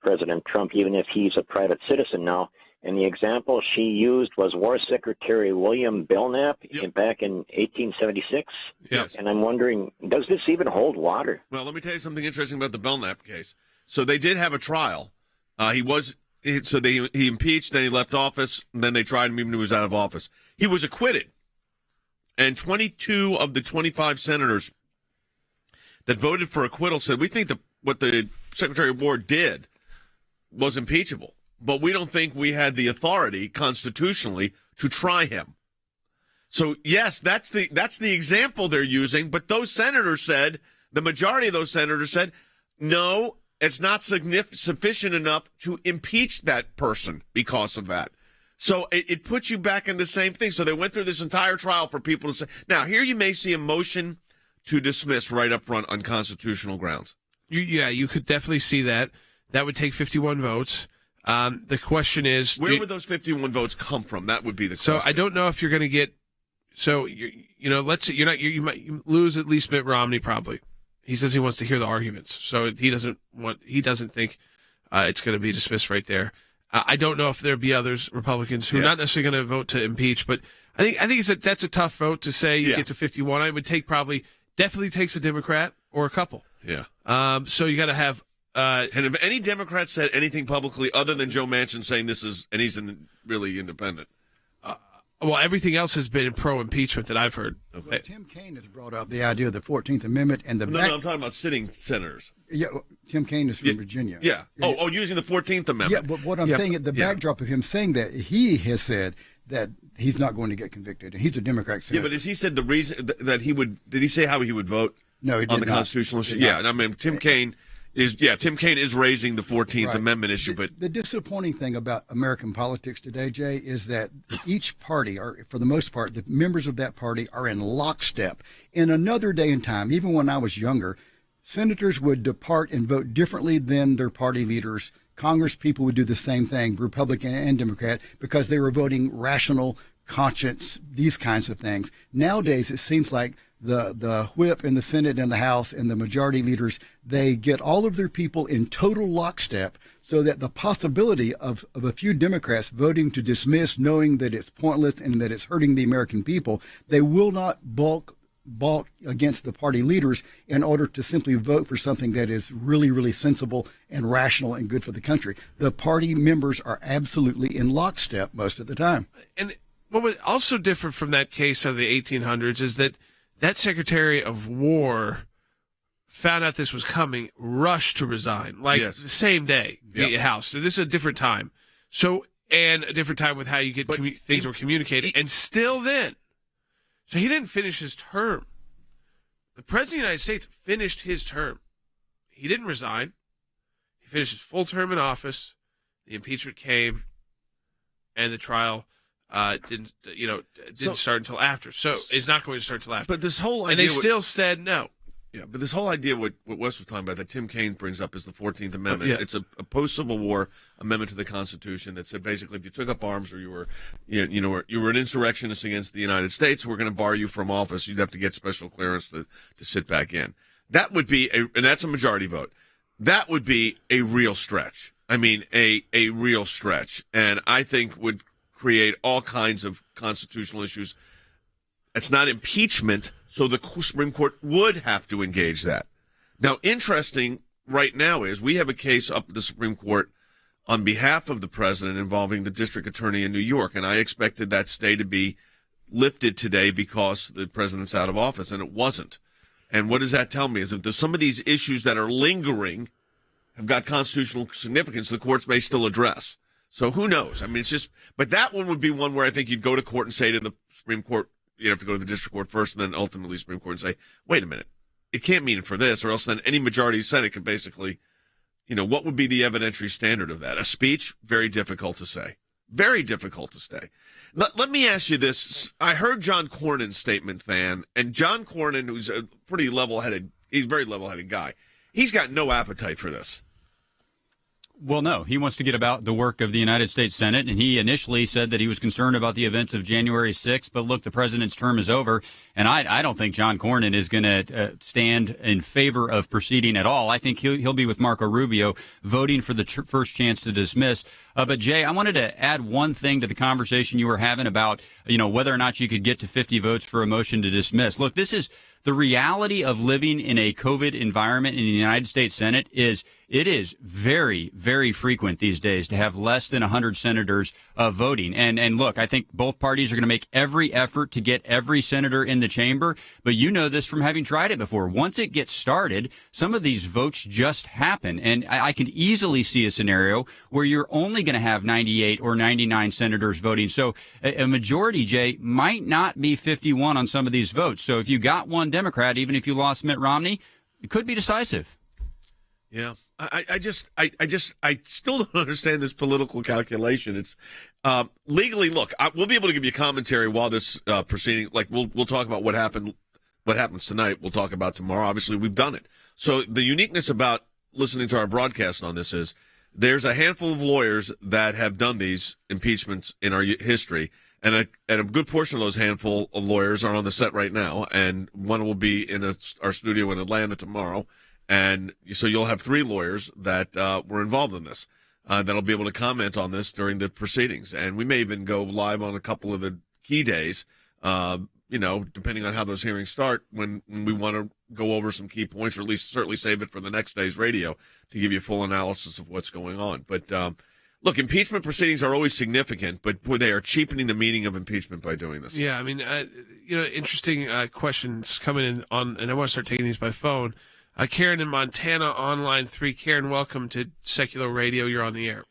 President Trump, even if he's a private citizen now. And the example she used was War Secretary William Belknap back in 1876. Yes. And I'm wondering, does this even hold water? Well, let me tell you something interesting about the Belknap case. So they did have a trial. He impeached, then he left office, and then they tried him even when he was out of office. He was acquitted. And 22 of the 25 senators that voted for acquittal said, we think what the Secretary of War did was impeachable, but we don't think we had the authority constitutionally to try him. So yes, that's the example they're using, but those senators said, the majority of those senators said, no, it's not sufficient enough to impeach that person because of that. So it puts you back in the same thing. So they went through this entire trial for people to say, now here you may see a motion to dismiss right up front on constitutional grounds. You could definitely see that. That would take 51 votes. The question is, where would those 51 votes come from? That would be the question. So I don't know if you're going to get. So let's say you might lose at least Mitt Romney probably. He says he wants to hear the arguments, so he doesn't think it's going to be dismissed right there. I don't know if there'd be others Republicans who are not necessarily going to vote to impeach, but I think that's a tough vote to say you get to 51. I would take definitely takes a Democrat or a couple. Yeah. So you got to have. And if any Democrat said anything publicly other than Joe Manchin saying and he's really independent. Well, everything else has been pro-impeachment that I've heard. Okay. Well, Tim Kaine has brought up the idea of the 14th Amendment and the. No, I'm talking about sitting senators. Yeah, Tim Kaine is from Virginia. Yeah. Oh, using the 14th Amendment. Yeah, but what I'm saying, the backdrop of him saying that, he has said that he's not going to get convicted, and he's a Democrat senator. Yeah, but has he said the reason that he would? Did he say how he would vote? No, he did on the constitutional issue. Yeah, and I mean Tim Kaine is raising the 14th Amendment issue, but the disappointing thing about American politics today, Jay, is that each party, or for the most part, the members of that party are in lockstep. In another day and time, even when I was younger, senators would depart and vote differently than their party leaders. Congress people would do the same thing, Republican and Democrat, because they were voting rational, conscience, these kinds of things. Nowadays, it seems like the whip in the Senate and the House and the majority leaders, they get all of their people in total lockstep so that the possibility of a few Democrats voting to dismiss, knowing that it's pointless and that it's hurting the American people, they will not balk against the party leaders in order to simply vote for something that is really, really sensible and rational and good for the country. The party members are absolutely in lockstep most of the time. And what was also different from that case of the 1800s is that Secretary of War found out this was coming, rushed to resign, the same day, the House. So this is a different time. So, and a different time with how you get things were communicated. And still then, so he didn't finish his term. The President of the United States finished his term. He didn't resign. He finished his full term in office. The impeachment came, and the trial didn't start until after. So it's not going to start until after. But this whole idea, and they still said no. Yeah, but this whole idea, what Wes was talking about, that Tim Kaine brings up, is the 14th Amendment. Yeah. It's a post-Civil War amendment to the Constitution that said basically if you took up arms or you were an insurrectionist against the United States, we're going to bar you from office. You'd have to get special clearance to sit back in. That would be and that's a majority vote. That would be a real stretch. I mean, a real stretch, and I think would create all kinds of constitutional issues. It's not impeachment, so the Supreme Court would have to engage that. Now, interesting right now is we have a case up at the Supreme Court on behalf of the president involving the district attorney in New York, and I expected that stay to be lifted today because the president's out of office, and it wasn't. And what does that tell me? Is that some of these issues that are lingering have got constitutional significance the courts may still address. So who knows? I mean, it's just, but that one would be one where I think you'd go to court and say to the Supreme Court, you'd have to go to the district court first and then ultimately Supreme Court and say, wait a minute, it can't mean for this, or else then any majority Senate could basically, what would be the evidentiary standard of that? A speech? Very difficult to say. Very difficult to say. Let me ask you this. I heard John Cornyn's statement, Than, and John Cornyn, who's a pretty level-headed, he's a very level-headed guy, he's got no appetite for this. Well, no, he wants to get about the work of the United States Senate, and he initially said that he was concerned about the events of January 6th, but look, the president's term is over, and I don't think John Cornyn is going to stand in favor of proceeding at all. I think he'll be with Marco Rubio voting for the first chance to dismiss. But Jay, I wanted to add one thing to the conversation you were having about, whether or not you could get to 50 votes for a motion to dismiss. Look, this is the reality of living in a COVID environment in the United States Senate it is very, very frequent these days to have less than 100 senators voting. And look, I think both parties are going to make every effort to get every senator in the chamber. But you know this from having tried it before. Once it gets started, some of these votes just happen. And I can easily see a scenario where you're only going to have 98 or 99 senators voting. So a majority, Jay, might not be 51 on some of these votes. So if you got one Democrat, even if you lost Mitt Romney, it could be decisive. Yeah, I still don't understand this political calculation. It's legally. Look, we'll be able to give you commentary while this proceeding. Like we'll talk about what happens tonight. We'll talk about tomorrow. Obviously, we've done it. So the uniqueness about listening to our broadcast on this is there's a handful of lawyers that have done these impeachments in our history. And a good portion of those handful of lawyers are on the set right now, and one will be in our studio in Atlanta tomorrow. And so you'll have three lawyers that were involved in this that'll be able to comment on this during the proceedings. And we may even go live on a couple of the key days, depending on how those hearings start, when we want to go over some key points, or at least certainly save it for the next day's radio to give you a full analysis of what's going on. But look, impeachment proceedings are always significant, but they are cheapening the meaning of impeachment by doing this. Yeah, I mean, interesting questions coming in on, and I want to start taking these by phone. Karen in Montana on line 3. Karen, welcome to Sekulow Radio. You're on the air.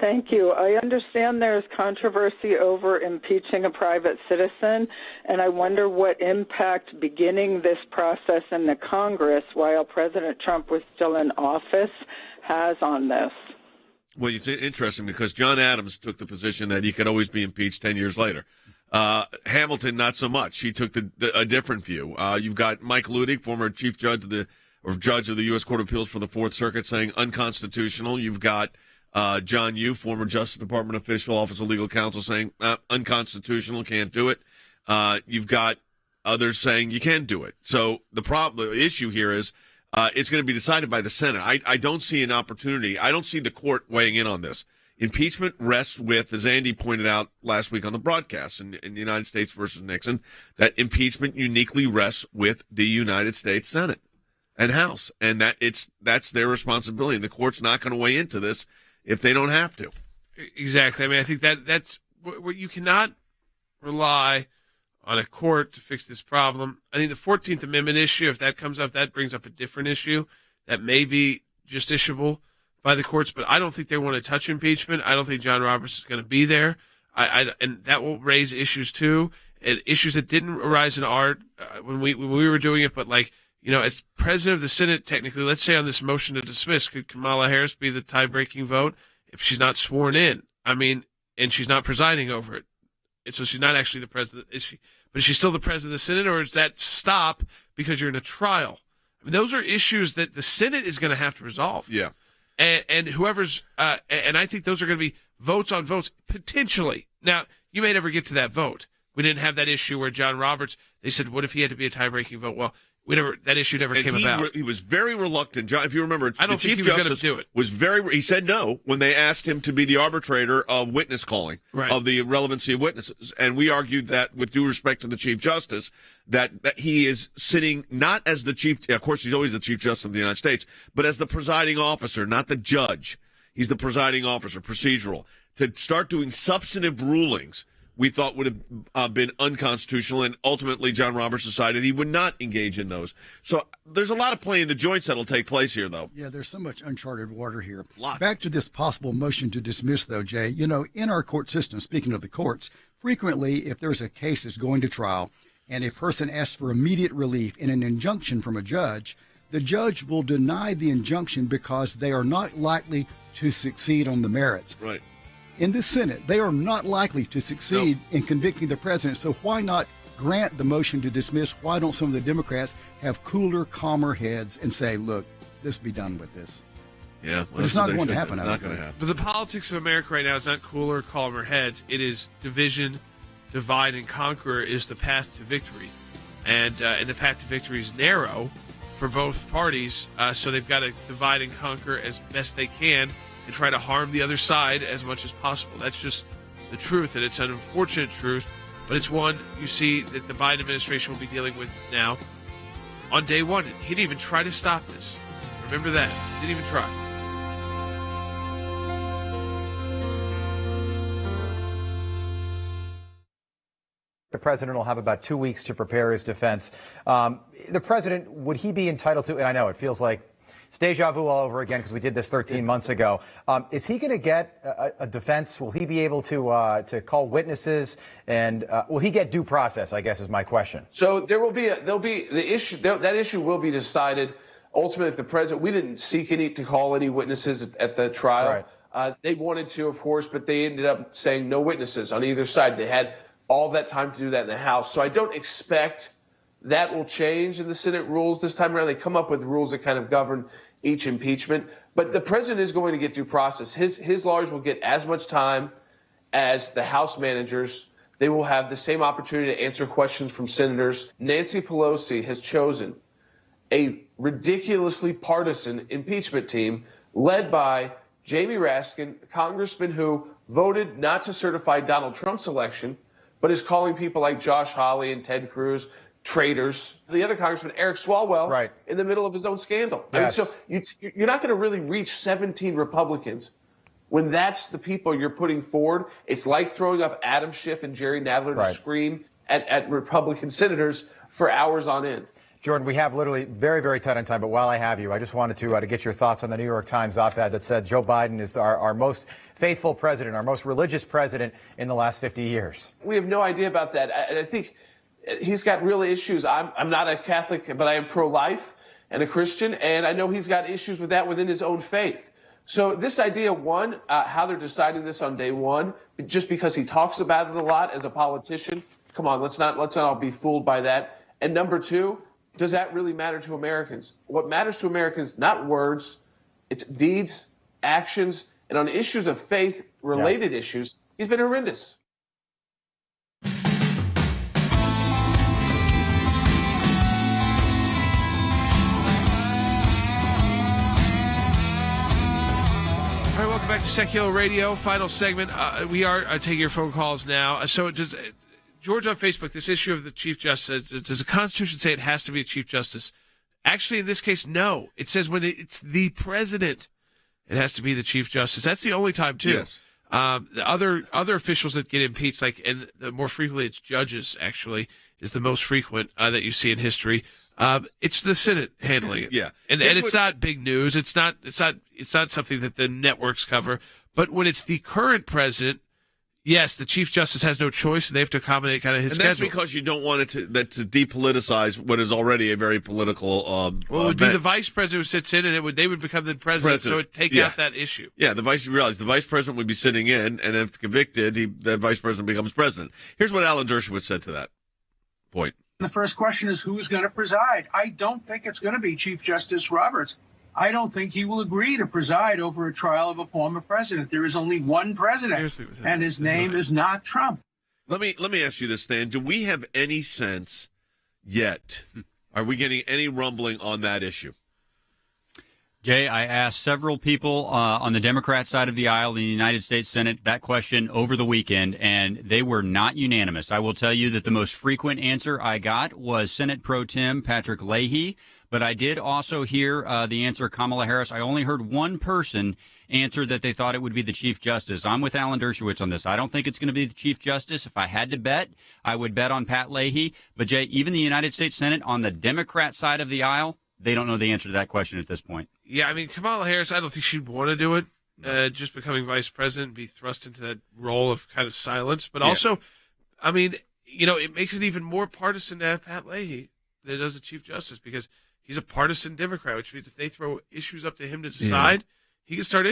Thank you. I understand there's controversy over impeaching a private citizen, and I wonder what impact beginning this process in the Congress while President Trump was still in office has on this. Well, it's interesting because John Adams took the position that he could always be impeached 10 years later. Hamilton, not so much. He took a different view. You've got Mike Ludig, former chief judge of the U.S. Court of Appeals for the Fourth Circuit, saying unconstitutional. You've got John Yoo, former Justice Department official, Office of Legal Counsel, saying unconstitutional, can't do it. You've got others saying you can do it. So the issue here is it's going to be decided by the Senate. I don't see an opportunity. I don't see the court weighing in on this. Impeachment rests with, as Andy pointed out last week on the broadcast in the United States versus Nixon, that impeachment uniquely rests with the United States Senate and House, and that's their responsibility. And the court's not going to weigh into this if they don't have to. Exactly. I mean, I think that's where you cannot rely on a court to fix this problem. I think the 14th Amendment issue, if that comes up, that brings up a different issue that may be justiciable by the courts, but I don't think they want to touch impeachment. I don't think John Roberts is going to be there. And that will raise issues too, and issues that didn't arise in art when we were doing it. But as president of the Senate, technically, let's say on this motion to dismiss, could Kamala Harris be the tie-breaking vote if she's not sworn in? I mean, and she's not presiding over it. And so she's not actually the president, is she? But is she still the president of the Senate, or does that stop because you're in a trial? I mean, those are issues that the Senate is going to have to resolve. Yeah. And whoever's, and I think those are going to be votes on votes, potentially. Now, you may never get to that vote. We didn't have that issue where John Roberts, they said, what if he had to be a tie-breaking vote? Well, that issue never came about. He was very reluctant. John, if you remember, I don't the think Chief he was Justice going to do it. he said no when they asked him to be the arbitrator of witness calling, of the relevancy of witnesses. And we argued that, with due respect to the Chief Justice, that he is sitting not as the Chief, of course he's always the Chief Justice of the United States, but as the presiding officer, not the judge. He's the presiding officer, procedural. To start doing substantive rulings, we thought would have been unconstitutional, and ultimately John Roberts decided he would not engage in those. So there's a lot of playing the joints that'll take place here, though. Yeah, there's so much uncharted water here. Lots. Back to this possible motion to dismiss, though, Jay. In our court system, speaking of the courts, frequently if there's a case that's going to trial and a person asks for immediate relief in an injunction from a judge, the judge will deny the injunction because they are not likely to succeed on the merits. Right. In the Senate, they are not likely to succeed in convicting the president. So why not grant the motion to dismiss? Why don't some of the Democrats have cooler, calmer heads and say, look, let's be done with this? Yeah, but it's not going to happen. Not going to happen. But the politics of America right now is not cooler, calmer heads. It is division, divide, and conquer is the path to victory. And the path to victory is narrow for both parties. So they've got to divide and conquer as best they can and try to harm the other side as much as possible. That's just the truth, and it's an unfortunate truth, but it's one you see that the Biden administration will be dealing with now on day one. He didn't even try to stop this. Remember that. He didn't even try. The president will have about 2 weeks to prepare his defense. The president, would he be entitled to, and I know it feels like it's deja vu all over again because we did this 13 months ago. Is he going to get a defense? Will he be able to call witnesses? And will he get due process, I guess, is my question. So the issue, that issue will be decided ultimately if the president, we didn't seek to call any witnesses at the trial. Right. They wanted to, of course, but they ended up saying no witnesses on either side. They had all that time to do that in the House. So I don't expect that will change in the Senate rules this time around. They come up with rules that kind of govern each impeachment. But the president is going to get due process. His lawyers will get as much time as the House managers. They will have the same opportunity to answer questions from senators. Nancy Pelosi has chosen a ridiculously partisan impeachment team led by Jamie Raskin, a congressman who voted not to certify Donald Trump's election, but is calling people like Josh Hawley and Ted Cruz traitors. The other congressman, Eric Swalwell, in the middle of his own scandal. Yes. I mean, so you're not going to really reach 17 Republicans when that's the people you're putting forward. It's like throwing up Adam Schiff and Jerry Nadler to scream at Republican senators for hours on end. Jordan, we have literally very, very tight on time, but while I have you, I just wanted to get your thoughts on the New York Times op-ed that said Joe Biden is our most faithful president, our most religious president in the last 50 years. We have no idea about that. And I think he's got real issues. I'm not a Catholic, but I am pro-life and a Christian, and I know he's got issues with that within his own faith. So this idea, one, how they're deciding this on day one, just because he talks about it a lot as a politician, come on, let's not all be fooled by that. And number two, does that really matter to Americans? What matters to Americans, not words, it's deeds, actions, And on issues of faith-related issues, he's been horrendous. All right, welcome back to Sekulow Radio. Final segment. We are taking your phone calls now. So, George on Facebook, this issue of the Chief Justice, does the Constitution say it has to be a Chief Justice? Actually, in this case, no. It says when it's the president, it has to be the Chief Justice. That's the only time, too. Yes. The other officials that get impeached, and the more frequently it's judges, actually, is the most frequent that you see in history. It's the Senate handling it. Yeah. And it's not big news. It's not something that the networks cover. But when it's the current president, yes, the Chief Justice has no choice, and they have to accommodate kind of his schedule. And that's because you don't want it to depoliticize what is already a very political it would be the vice president who sits in, and they would become the president, so it would take out that issue. Yeah, the vice president would be sitting in, and if convicted, the vice president becomes president. Here's what Alan Dershowitz said to that point. The first question is who's going to preside. I don't think it's going to be Chief Justice Roberts. I don't think he will agree to preside over a trial of a former president. There is only one president, and his name is not Trump. Let me ask you this, Stan. Do we have any sense yet? Are we getting any rumbling on that issue? Jay, I asked several people on the Democrat side of the aisle in the United States Senate that question over the weekend, and they were not unanimous. I will tell you that the most frequent answer I got was Senate Pro Tem Patrick Leahy, but I did also hear the answer Kamala Harris. I only heard one person answer that they thought it would be the Chief Justice. I'm with Alan Dershowitz on this. I don't think it's going to be the Chief Justice. If I had to bet, I would bet on Pat Leahy. But, Jay, even the United States Senate on the Democrat side of the aisle, they don't know the answer to that question at this point. Yeah, I mean, Kamala Harris, I don't think she'd want to do it. Just becoming vice president, be thrust into that role of kind of silence. But also, I mean, it makes it even more partisan to have Pat Leahy than it does the Chief Justice, because he's a partisan Democrat, which means if they throw issues up to him to decide, he can start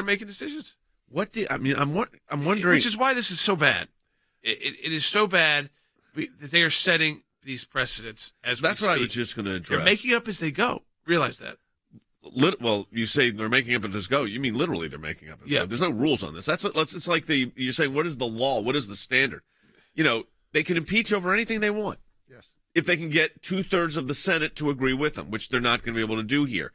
making decisions. I'm wondering, which is why this is so bad. It is so bad that they are setting these precedents as that's we what speak. I was just going to address. They're making it up as they go. Realize that. Well, you say they're making up as they go. You mean literally they're making up as they go. There's no rules on this. It's like you're saying, what is the law? What is the standard? They can impeach over anything they want. Yes. If they can get 2/3 of the Senate to agree with them, which they're not going to be able to do here.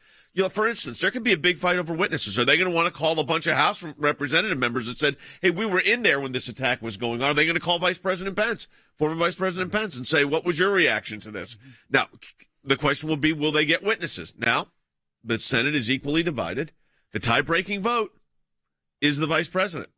For instance, there could be a big fight over witnesses. Are they going to want to call a bunch of House representative members that said, hey, we were in there when this attack was going on? Are they going to call former Vice President Pence, and say, what was your reaction to this? Now, the question will be, will they get witnesses? Now, the Senate is equally divided. The tie-breaking vote is the vice president.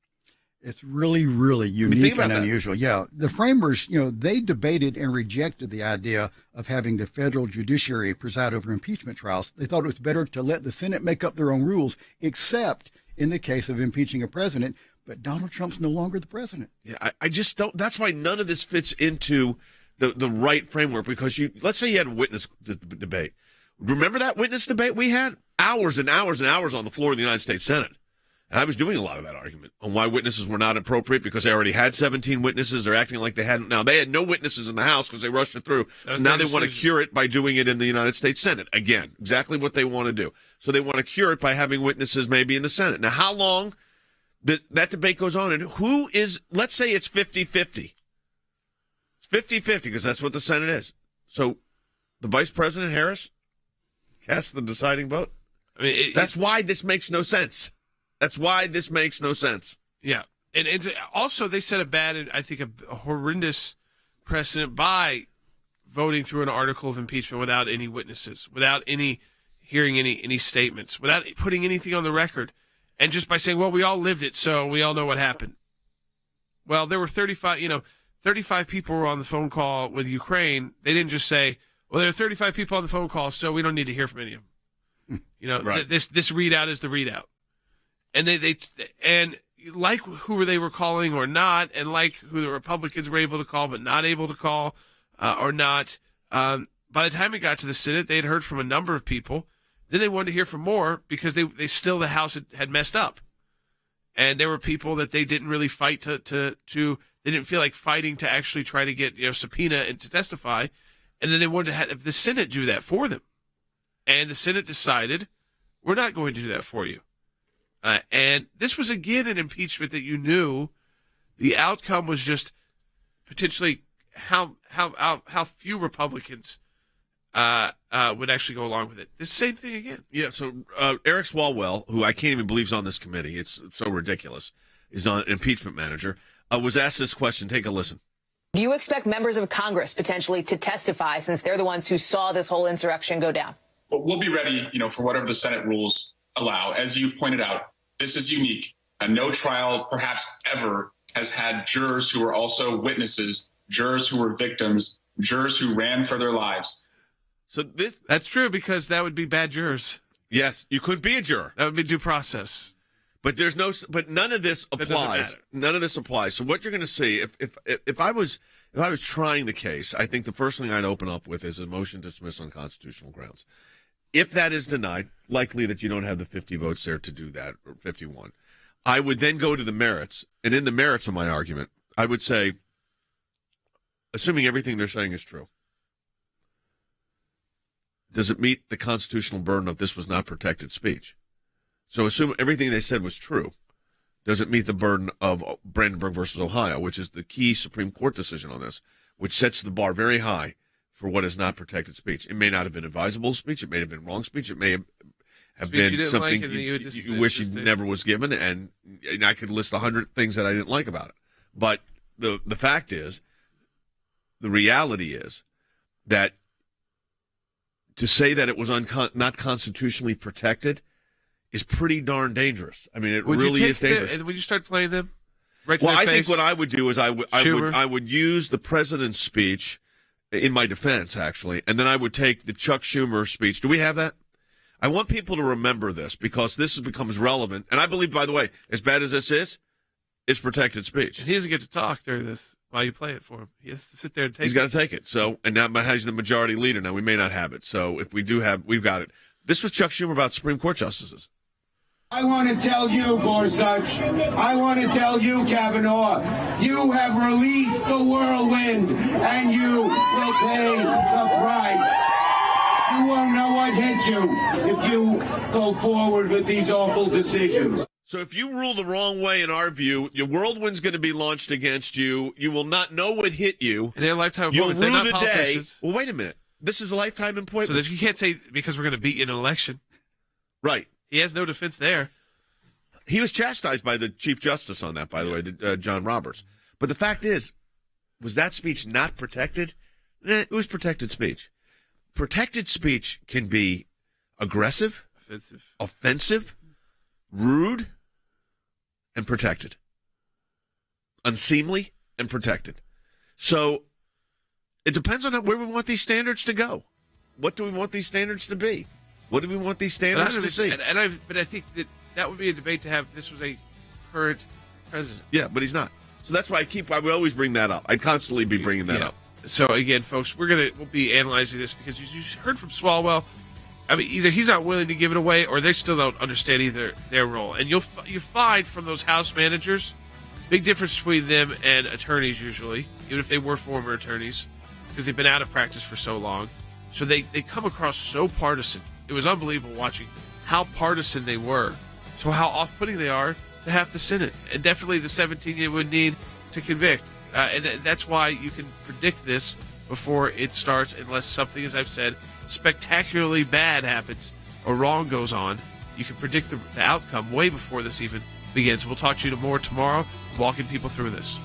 It's really, really unique and unusual. Yeah. The framers, they debated and rejected the idea of having the federal judiciary preside over impeachment trials. They thought it was better to let the Senate make up their own rules, except in the case of impeaching a president. But Donald Trump's no longer the president. Yeah, I just don't. That's why none of this fits into the right framework, because let's say you had a witness debate. Remember that witness debate we had? Hours and hours and hours on the floor of the United States Senate. And I was doing a lot of that argument on why witnesses were not appropriate, because they already had 17 witnesses. They're acting like they hadn't. Now, they had no witnesses in the House because they rushed it through. So now they want to cure it by doing it in the United States Senate. Again, exactly what they want to do. So they want to cure it by having witnesses maybe in the Senate. Now, how long that debate goes on? And let's say it's 50-50. It's 50-50 because that's what the Senate is. So the Vice President Harris casts the deciding vote. I mean, that's why this makes no sense. That's why this makes no sense. Yeah. And also they set a horrendous precedent by voting through an article of impeachment without any witnesses, without hearing any statements, without putting anything on the record, and just by saying, well, we all lived it, so we all know what happened. Well, there were 35 people were on the phone call with Ukraine. They didn't just say, well, there are 35 people on the phone call, so we don't need to hear from any of them. Right. This readout is the readout. And they like who they were calling or not, and like who the Republicans were able to call but not able to call or not. By the time it got to the Senate, they had heard from a number of people. Then they wanted to hear from more because the House had messed up, and there were people that they didn't really fight to they didn't feel like fighting to actually try to get subpoena and to testify, and then they wanted to have the Senate do that for them, and the Senate decided, we're not going to do that for you. And this was, again, an impeachment that you knew the outcome was just potentially how few Republicans would actually go along with it. The same thing again. Yeah, so Eric Swalwell, who I can't even believe is on this committee, it's so ridiculous, is on impeachment manager, was asked this question. Take a listen. Do you expect members of Congress potentially to testify since they're the ones who saw this whole insurrection go down? Well, we'll be ready, for whatever the Senate rules allow. As you pointed out, this is unique. No trial, perhaps ever, has had jurors who were also witnesses, jurors who were victims, jurors who ran for their lives. So that's true, because that would be bad jurors. Yes, you could be a juror. That would be due process. But none of this applies. None of this applies. So what you're going to see, if I was trying the case, I think the first thing I'd open up with is a motion to dismiss on constitutional grounds. If that is denied, likely that you don't have the 50 votes there to do that, or 51, I would then go to the merits. And in the merits of my argument, I would say, assuming everything they're saying is true, does it meet the constitutional burden of this was not protected speech? So assume everything they said was true. Does it meet the burden of Brandenburg versus Ohio, which is the key Supreme Court decision on this, which sets the bar very high for what is not protected speech? It may not have been advisable speech. It may have been wrong speech. It may have been something you wish you never was given, and I could list 100 things that I didn't like about it. But the fact is, the reality is that to say that it was not constitutionally protected is pretty darn dangerous. I mean, it really is dangerous. And would you start playing them? Right to well, their I face? think what I would do is I would use the president's speech in my defense, actually, and then I would take the Chuck Schumer speech. Do we have that? I want people to remember this because this becomes relevant. And I believe, by the way, as bad as this is, it's protected speech. And he doesn't get to talk during this while you play it for him. He has to sit there and take it. He's got to take it. So, and now he's the majority leader. Now, we may not have it. So if we do have, we've got it. This was Chuck Schumer about Supreme Court justices. I want to tell you, Gorsuch, I want to tell you, Kavanaugh, you have released the whirlwind, and you will pay the price. You won't know what hit you if you go forward with these awful decisions. So if you rule the wrong way, in our view, your whirlwind's going to be launched against you. You will not know what hit you. And they're lifetime You'll appointments. rue They're not the day. politicians. Well, wait a minute. This is a lifetime appointment. So that you can't say because we're going to beat you in an election. Right. He has no defense there. He was chastised by the Chief Justice on that, by the way, John Roberts. But the fact is, was that speech not protected? It was protected speech. Protected speech can be aggressive, offensive, rude, and protected. Unseemly and protected. So it depends on where we want these standards to go. What do we want these standards to be? What do we want these standards to see? But I think that would be a debate to have. This was a current president. Yeah, but he's not. So that's why I would always bring that up. I'd constantly be bringing that up. So again, folks, we'll be analyzing this because you heard from Swalwell. I mean, either he's not willing to give it away, or they still don't understand either their role. And you find from those House managers, big difference between them and attorneys usually, even if they were former attorneys, because they've been out of practice for so long. So they come across so partisan. It was unbelievable watching how partisan they were. So how off-putting they are to half the Senate, and definitely the 17 you would need to convict. And that's why you can predict this before it starts, unless something, as I've said, spectacularly bad happens or wrong goes on. You can predict the outcome way before this even begins. We'll talk to you more tomorrow, walking people through this.